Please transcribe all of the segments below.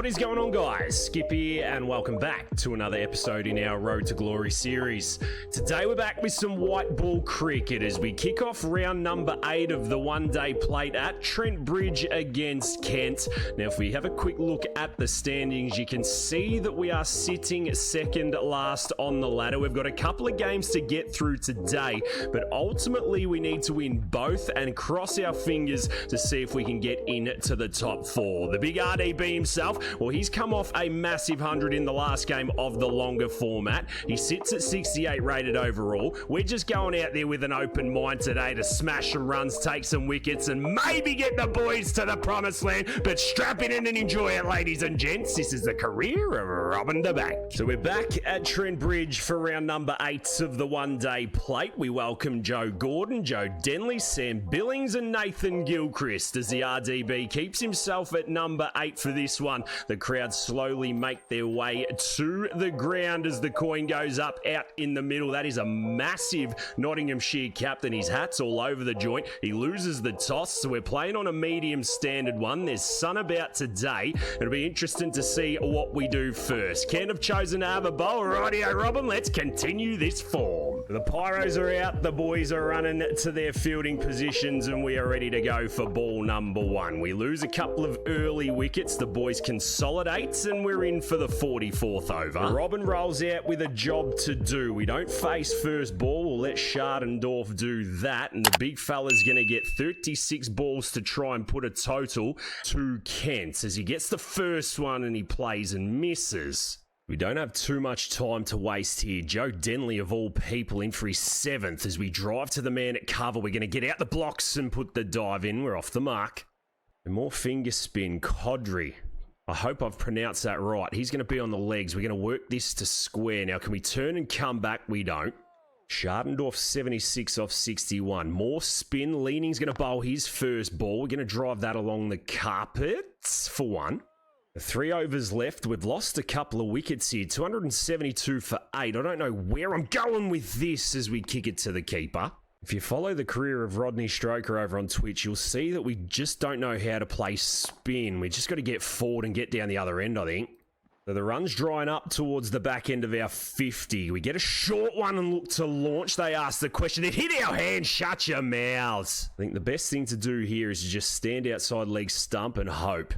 What is going on, guys? Skip here and welcome back to another episode in our Road to Glory series. Today we're back with some white ball cricket as we kick off round number 8 of the one-day plate at Trent Bridge against Kent. Now if we have a quick look at the standings, you can see that we are sitting second last on the ladder. We've got a couple of games to get through today, but ultimately we need to win both and cross our fingers to see if we can get into the top 4. The big RDB himself, well, he's come off a massive 100 in the last game of the longer format. He sits at 68 rated overall. We're just going out there with an open mind today to smash some runs, take some wickets, and maybe get the boys to the promised land. But strap in and enjoy it, ladies and gents. This is the career of Robin the Bank. So we're back at Trent Bridge for round number 8 of the one-day plate. We welcome Joe Gordon, Joe Denley, Sam Billings, and Nathan Gilchrist as the RDB keeps himself at number 8 for this one. The crowd slowly make their way to the ground as the coin goes up out in the middle. That is a massive Nottinghamshire captain. His hat's all over the joint. He loses the toss, so we're playing on a medium standard one. There's sun about today. It'll be interesting to see what we do first. Kent have chosen to have a bowl. Rightio, Robin, let's continue this form. The Pyros are out. The boys are running to their fielding positions, and we are ready to go for ball number 1. We lose a couple of early wickets. The boys consolidates, and we're in for the 44th over. Robin rolls out with a job to do. We don't face first ball. We'll let Schardendorf do that, and the big fella's going to get 36 balls to try and put a total to Kent as he gets the first one and he plays and misses. We don't have too much time to waste here. Joe Denley, of all people, in for his 7th as we drive to the man at cover. We're going to get out the blocks and put the dive in. We're off the mark. And more finger spin. Codry. I hope I've pronounced that right. He's going to be on the legs. We're going to work this to square. Now, can we turn and come back? We don't. Schardendorf 76 off 61. More spin. Leaning's going to bowl his first ball. We're going to drive that along the carpets for 1. 3 overs left. We've lost a couple of wickets here. 272 for 8. I don't know where I'm going with this as we kick it to the keeper. If you follow the career of Rodney Stroker over on Twitch, you'll see that we just don't know how to play spin. We just got to get forward and get down the other end, I think. So the run's drying up towards the back end of our 50. We get a short one and look to launch. They ask the question. It hit our hand. Shut your mouths. I think the best thing to do here is to just stand outside leg stump and hope.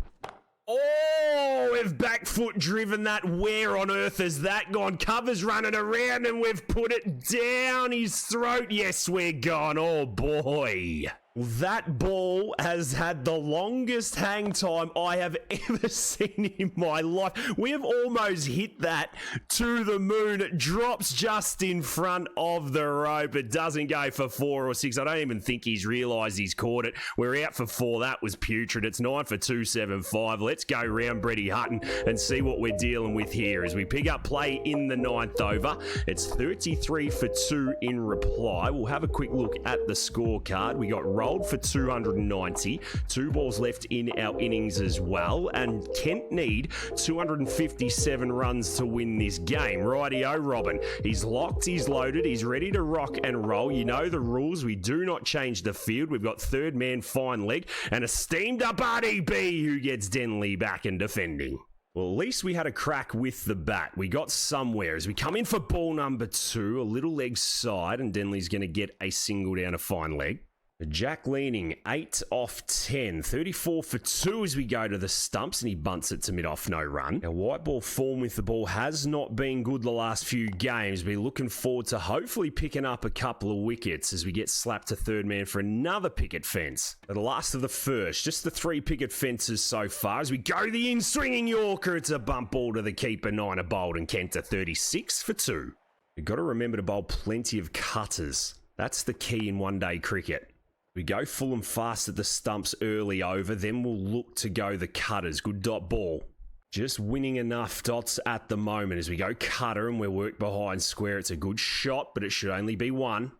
Oh, we've back foot driven that. Where on earth has that gone? Cover's running around and we've put it down his throat. Yes, we're gone. Oh, boy. That ball has had the longest hang time I have ever seen in my life. We have almost hit that to the moon. It drops just in front of the rope. It doesn't go for 4 or 6. I don't even think he's realised he's caught it. We're out for 4. That was putrid. It's 9 for 275. Let's go round Bretty Hutton and see what we're dealing with here as we pick up play in the 9th over. It's 33 for 2 in reply. We'll have a quick look at the scorecard. We got rolled for 290, 2 balls left in our innings as well, and Kent need 257 runs to win this game. Rightio, Robin. He's locked, he's loaded, he's ready to rock and roll. You know the rules. We do not change the field. We've got third man fine leg and a steamed up RDB who gets Denley back and defending. Well, at least we had a crack with the bat. We got somewhere as we come in for ball number 2, a little leg side, and Denley's going to get a single down a fine leg. Jack Leaning, 8 off 10, 34 for 2 as we go to the stumps, and he bunts it to mid-off, no run. Our white ball form with the ball has not been good the last few games. We're looking forward to hopefully picking up a couple of wickets as we get slapped to third man for another picket fence. The last of the first, just the 3 picket fences so far as we go the in-swinging Yorker. It's a bump ball to the keeper, 9 a bowled, and Kent to 36 for 2. We've got to remember to bowl plenty of cutters. That's the key in one-day cricket. We go full and fast at the stumps early over, then we'll look to go the cutters. Good dot ball. Just winning enough dots at the moment as we go cutter and we're worked behind square. It's a good shot, but it should only be 1.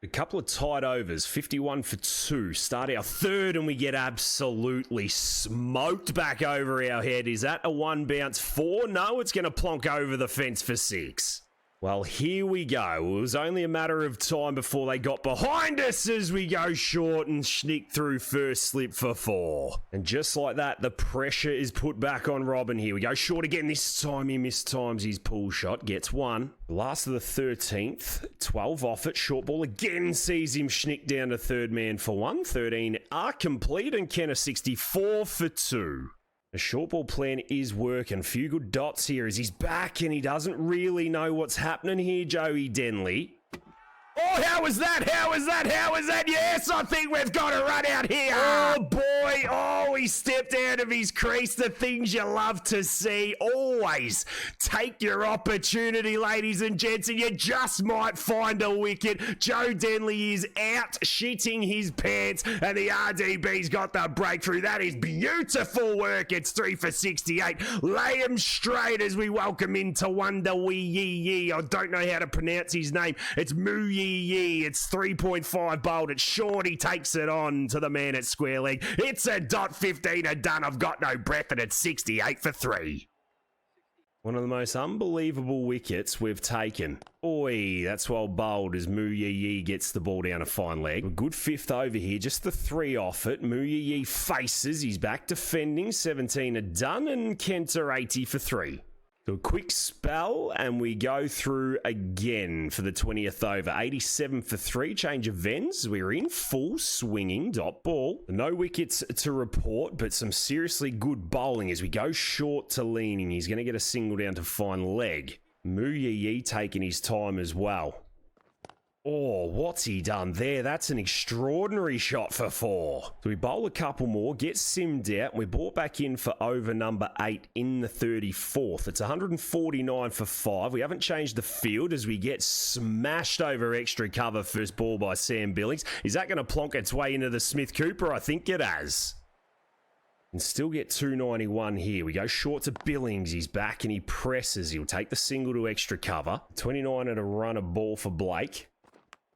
A couple of tight overs, 51 for 2. Start our 3rd and we get absolutely smoked back over our head. Is that a 1 bounce 4? No, it's going to plonk over the fence for 6. Well, here we go. It was only a matter of time before they got behind us as we go short and sneak through first slip for 4. And just like that, the pressure is put back on Robin here. We go short again. This time he mistimes his pull shot, gets 1. Last of the 13th, 12 off it. Short ball again sees him sneak down to third man for 1. 13 are complete and Kenner 64 for 2. The short ball plan is working. Few good dots here as he's back and he doesn't really know what's happening here, Joey Denley. Oh, how was that? How was that? How was that? Yes, I think we've got a run out here. Oh, boy. Oh, he stepped out of his crease. The things you love to see. Always take your opportunity, ladies and gents, and you just might find a wicket. Joe Denley is out shitting his pants, and the RDB's got the breakthrough. That is beautiful work. It's 3 for 68. Lay him straight as we welcome into Wonder Wee Yee. I don't know how to pronounce his name. It's Moo Yee. It's 3.5 bowled. It's short. He takes it on to the man at square leg. It's a dot 15 a done. I've got no breath and it's 68 for 3. One of the most unbelievable wickets we've taken. Oi, that's well bowled as Moo Yee gets the ball down a fine leg. A good 5th over here, just the 3 off it. Moo Yee faces, he's back defending, 17 a done and Kenter 80 for 3. So a quick spell and we go through again for the 20th over. 87 for 3, change of ends. We're in full swinging dot ball. No wickets to report, but some seriously good bowling as we go short to leaning. He's going to get a single down to fine leg. Moo Yee taking his time as well. Oh, what's he done there? That's an extraordinary shot for 4. So we bowl a couple more, get simmed out, and we're brought back in for over number 8 in the 34th. It's 149 for 5. We haven't changed the field as we get smashed over extra cover first ball by Sam Billings. Is that going to plonk its way into the Smith Cooper? I think it has. And still get 291 here. We go short to Billings. He's back and he presses. He'll take the single to extra cover. 29 at a run of ball for Blake.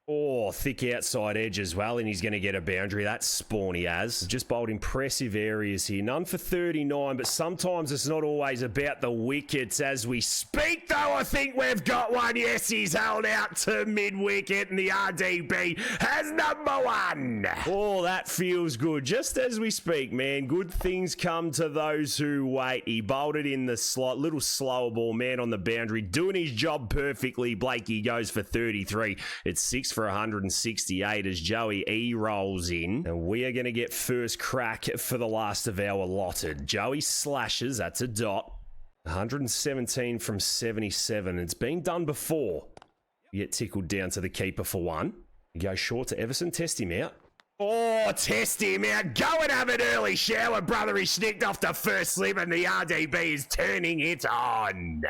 Oh, thick outside edge as well, and he's going to get a boundary. That's spawn he has. Just bowled impressive areas here. None for 39, but sometimes it's not always about the wickets as we speak, though. I think we've got one. Yes, he's held out to mid-wicket, and the RDB has number 1. Oh, that feels good. Just as we speak, man. Good things come to those who wait. He bowled it in the slot. Little slower ball, man on the boundary. Doing his job perfectly. Blakey goes for 33. It's 6 for 168 as Joey E rolls in. And we are going to get first crack for the last of our allotted. Joey slashes, that's a dot. 117 from 77. It's been done before. You get tickled down to the keeper for 1. You go short to Everson, test him out. Oh, test him out. Go and have an early shower, brother. He snicked off the first slip and the RDB is turning it on.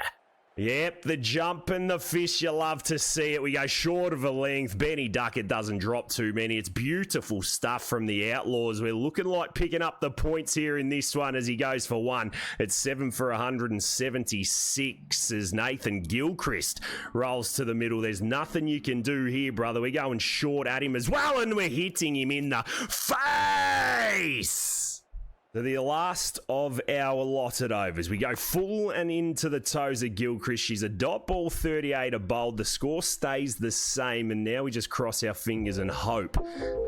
Yep, the jump and the fish, you love to see it. We go short of a length. Benny Duckett doesn't drop too many. It's beautiful stuff from the Outlaws. We're looking like picking up the points here in this one as he goes for 1. It's 7 for 176 as Nathan Gilchrist rolls to the middle. There's nothing you can do here, brother. We're going short at him as well, and we're hitting him in the face. So the last of our allotted overs. We go full and into the toes of Gilchrist. She's a dot ball, 38 a bowled. The score stays the same, and now we just cross our fingers and hope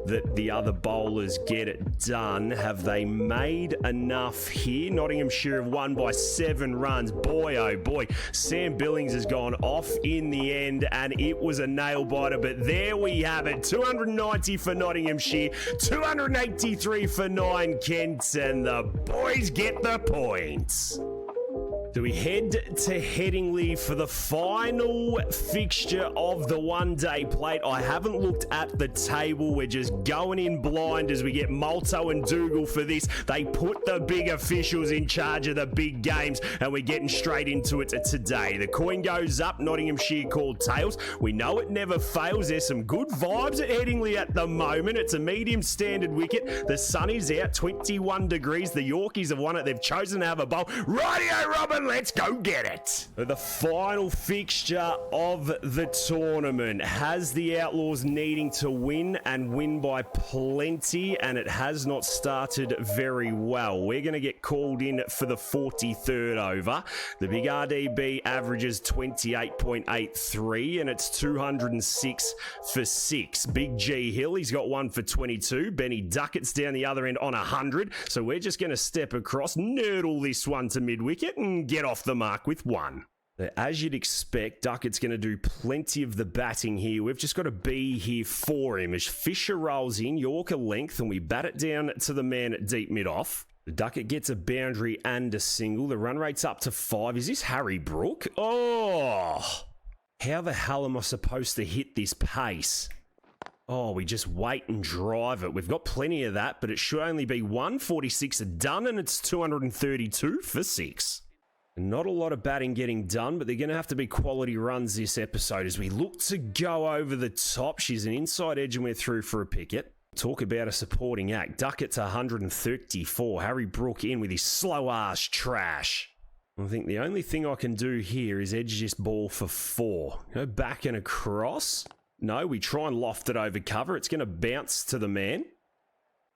that the other bowlers get it done. Have they made enough here? Nottinghamshire have won by 7 runs. Boy, oh boy. Sam Billings has gone off in the end, and it was a nail biter, but there we have it. 290 for Nottinghamshire, 283 for 9 Kent, and the boys get the points. So we head to Headingley for the final fixture of the one-day plate. I haven't looked at the table. We're just going in blind as we get Malto and Dougal for this. They put the big officials in charge of the big games, and we're getting straight into it today. The coin goes up. Nottinghamshire called tails. We know it never fails. There's some good vibes at Headingley at the moment. It's a medium standard wicket. The sun is out, 21 degrees. The Yorkies have won it. They've chosen to have a bowl. Rightio, Robert. and let's go get it. The final fixture of the tournament has the Outlaws needing to win and win by plenty, and it has not started very well. We're going to get called in for the 43rd over. The big RDB averages 28.83, and it's 206 for 6. Big G Hill, he's got one for 22. Benny Duckett's down the other end on 100. So we're just going to step across, nurdle this one to mid-wicket and get off the mark with 1. As you'd expect, Duckett's going to do plenty of the batting here. We've just got to be here for him. As Fisher rolls in, Yorker length, and we bat it down to the man at deep mid-off. The Duckett gets a boundary and a single. The run rate's up to 5. Is this Harry Brook? Oh! How the hell am I supposed to hit this pace? Oh, we just wait and drive it. We've got plenty of that, but it should only be 146 done, and it's 232 for 6. Not a lot of batting getting done, but they're going to have to be quality runs this episode as we look to go over the top. She's an inside edge and we're through for a picket. Talk about a supporting act. Duckett's 134. Harry Brook in with his slow ass trash. I think the only thing I can do here is edge this ball for 4. Go back and across. No, we try and loft it over cover. It's going to bounce to the man.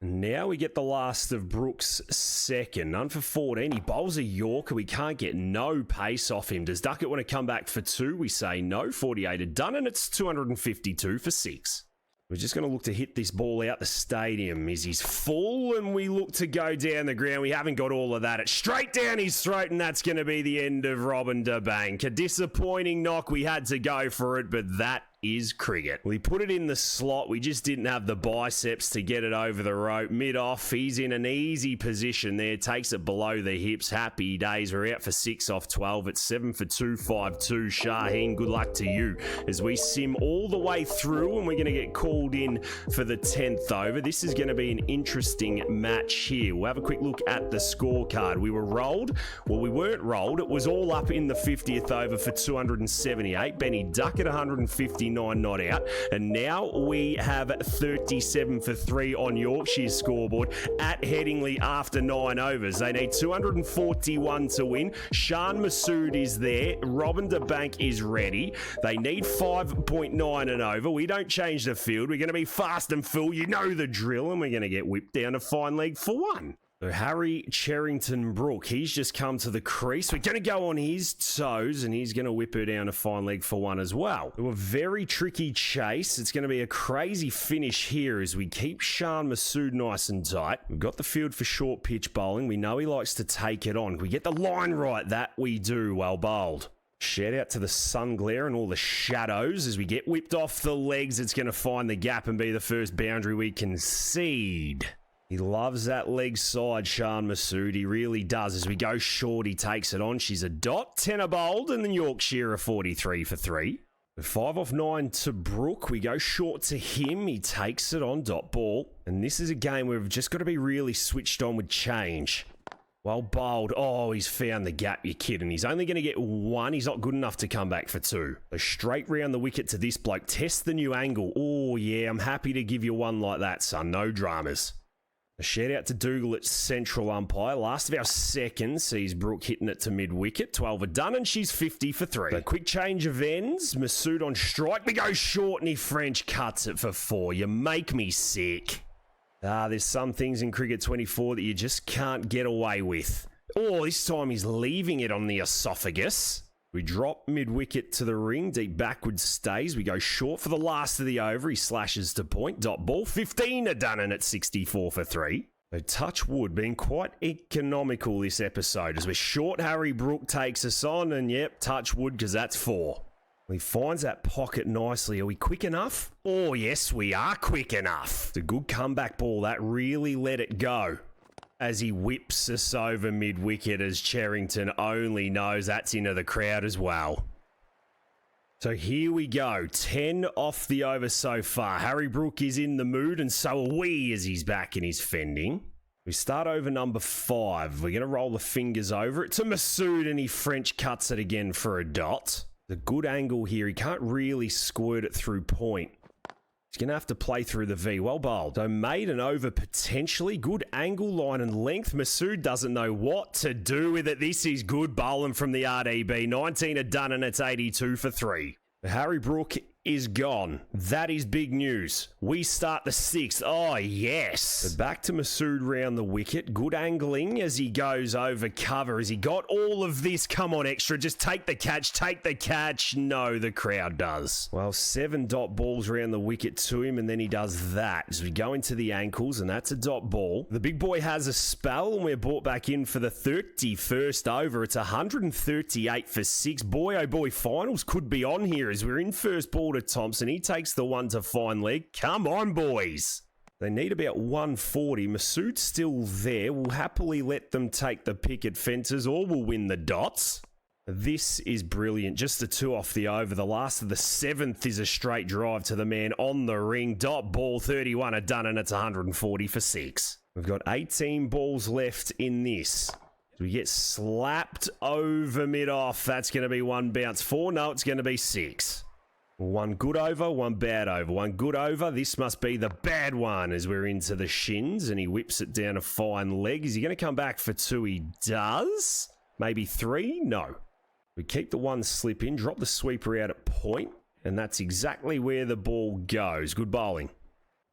Now we get the last of Brooks' second. None for 14. He bowls a Yorker. We can't get no pace off him. Does Duckett want to come back for 2? We say no. 48 are done, and it's 252 for 6. We're just going to look to hit this ball out the stadium. Is he's full, and we look to go down the ground. We haven't got all of that. It's straight down his throat, and that's going to be the end of Robin de Bank. A disappointing knock. We had to go for it, but that is cricket. We put it in the slot. We just didn't have the biceps to get it over the rope. Mid-off, he's in an easy position there. Takes it below the hips. Happy days. We're out for 6 off 12. It's 7 for 252. Shaheen, good luck to you as we sim all the way through, and we're going to get called in for the 10th over. This is going to be an interesting match here. We'll have a quick look at the scorecard. We were rolled. Well, we weren't rolled. It was all up in the 50th over for 278. Benny Duckett, 159 not out. And now we have 37 for 3 on Yorkshire's scoreboard at Headingley after 9 overs. They need 241 to win. Shan Masood is there. Robin de Bank is ready. They need 5.9 and over. We don't change the field. We're going to be fast and full. You know the drill. And we're going to get whipped down to fine leg for 1. So Harry Cherrington Brook, he's just come to the crease. We're going to go on his toes, and he's going to whip her down to fine leg for 1 as well. A very tricky chase. It's going to be a crazy finish here as we keep Shan Masood nice and tight. We've got the field for short pitch bowling. We know he likes to take it on. We get the line right. That we do. Well bowled. Shout out to the sun glare and all the shadows as we get whipped off the legs. It's going to find the gap and be the first boundary we concede. He loves that leg side, Shan Masood. He really does. As we go short, he takes it on. She's a dot. 10 are bowled, and then Yorkshire are 43 for 3. 5 off 9 to Brook. We go short to him. He takes it on dot ball. And this is a game where we've just got to be really switched on with change. Well bowled. Oh, he's found the gap, you kidding. He's only going to get 1. He's not good enough to come back for 2. So straight round the wicket to this bloke. Test the new angle. Oh, yeah, I'm happy to give you 1 like that, son. No dramas. A shout out to Dougal at central umpire. Last of our seconds sees Brook hitting it to mid-wicket. 12 are done, and she's 50 for 3. A quick change of ends. Masood on strike. We go short, and he French cuts it for 4. You make me sick. There's some things in cricket 24 that you just can't get away with. Oh, this time he's leaving it on the esophagus. We drop mid-wicket to the ring. Deep backwards stays. We go short for the last of the over. He slashes to point. Dot ball. 15 are done, and it's 64 for 3. So touch wood being quite economical this episode. As we're short, Harry Brook takes us on. And yep, touch wood because that's 4. He finds that pocket nicely. Are we quick enough? Oh, yes, we are quick enough. It's a good comeback ball. That really let it go. As he whips us over mid-wicket as Cherrington only knows that's into the crowd as well. So here we go. 10 off the over so far. Harry Brook is in the mood, and so are we as he's back in his fending. We start over number 5. We're going to roll the fingers over it to Masood, and he French cuts it again for a dot. The good angle here. He can't really squirt it through point. He's going to have to play through the V. Well bowled. So made and over potentially. Good angle, line and length. Masood doesn't know what to do with it. This is good bowling from the RDB. 19 are done and it's 82 for 3. Harry Brook is gone. That is big news. We start the 6th. Oh, yes. But back to Masood round the wicket. Good angling as he goes over cover. Has he got all of this? Come on, extra. Just take the catch. Take the catch. No, the crowd does. Well, 7 dot balls round the wicket to him, and then he does that. As we go into the ankles, and that's a dot ball. The big boy has a spell, and we're brought back in for the 31st over. It's 138 for 6. Boy, oh boy, finals could be on here as we're in first ball to Thompson. He takes the one to fine leg. Come on, boys. They need about 140. Masood's still there. We'll happily let them take the picket fences or we'll win the dots. This is brilliant. Just the 2 off the over. The last of the 7th is a straight drive to the man on the ring. Dot ball, 31 are done and it's 140 for 6. We've got 18 balls left in this. We get slapped over mid-off. That's going to be 1 bounce. 4. No, it's going to be 6. 1 good over, 1 bad over. 1 good over. This must be the bad one as we're into the shins and he whips it down a fine leg. Is he going to come back for 2? He does. Maybe 3? No. We keep the 1 slip in, drop the sweeper out at point, and that's exactly where the ball goes. Good bowling.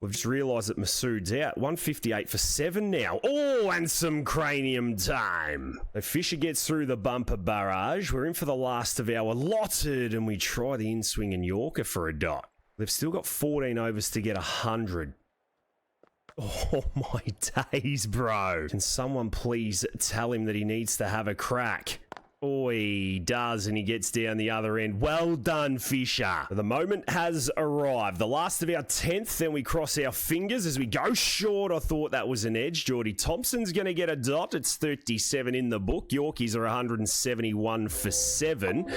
We've just realised that Masood's out. 158 for 7 now. Oh, and some cranium time. So Fisher gets through the bumper barrage. We're in for the last of our allotted, and we try the in-swing and Yorker for a dot. They've still got 14 overs to get 100. Oh, my days, bro. Can someone please tell him that he needs to have a crack? Oh, he does, and he gets down the other end. Well done, Fisher. The moment has arrived. The last of our 10th, then we cross our fingers as we go short. I thought that was an edge. Geordie Thompson's going to get a dot. It's 37 in the book. Yorkies are 171 for 7.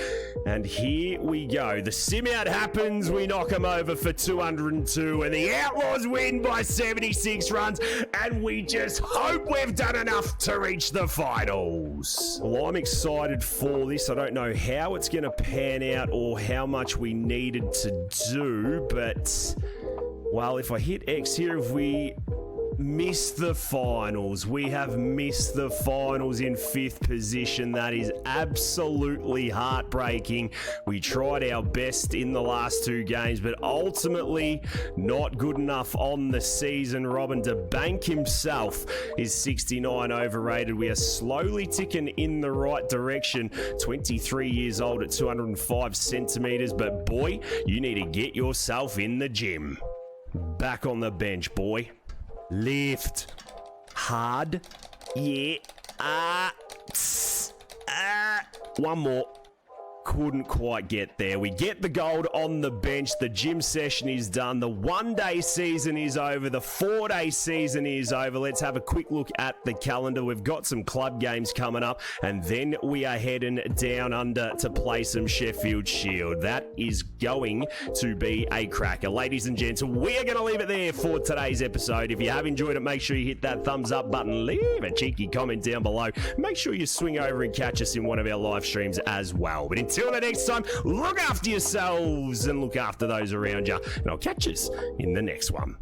And here we go. The sim out happens. We knock them over for 202, and the Outlaws win by 76 runs, and we just hope we've done enough to reach the finals. Well, I'm excited for this. I don't know how it's going to pan out or how much we needed to do, but well, if I hit X here, if we miss the finals, we have missed the finals in 5th position. That is absolutely heartbreaking. We tried our best in the last 2 games, but ultimately not good enough on the season. Robin DeBank himself is 69 overrated. We are slowly ticking in the right direction. 23 years old at 205 centimeters, but boy, you need to get yourself in the gym. Back on the bench, boy. Lift. Hard. Yeah. One more. Couldn't quite get there. We get the gold on the bench. The gym session is done. The 1-day season is over. The 4-day season is over. Let's have a quick look at the calendar. We've got some club games coming up, and then we are heading down under to play some Sheffield Shield. That is going to be a cracker. Ladies and gents, we are going to leave it there for today's episode. If you have enjoyed it, make sure you hit that thumbs up button. Leave a cheeky comment down below. Make sure you swing over and catch us in one of our live streams as well. But until the next time, look after yourselves and look after those around you. And I'll catch us in the next one.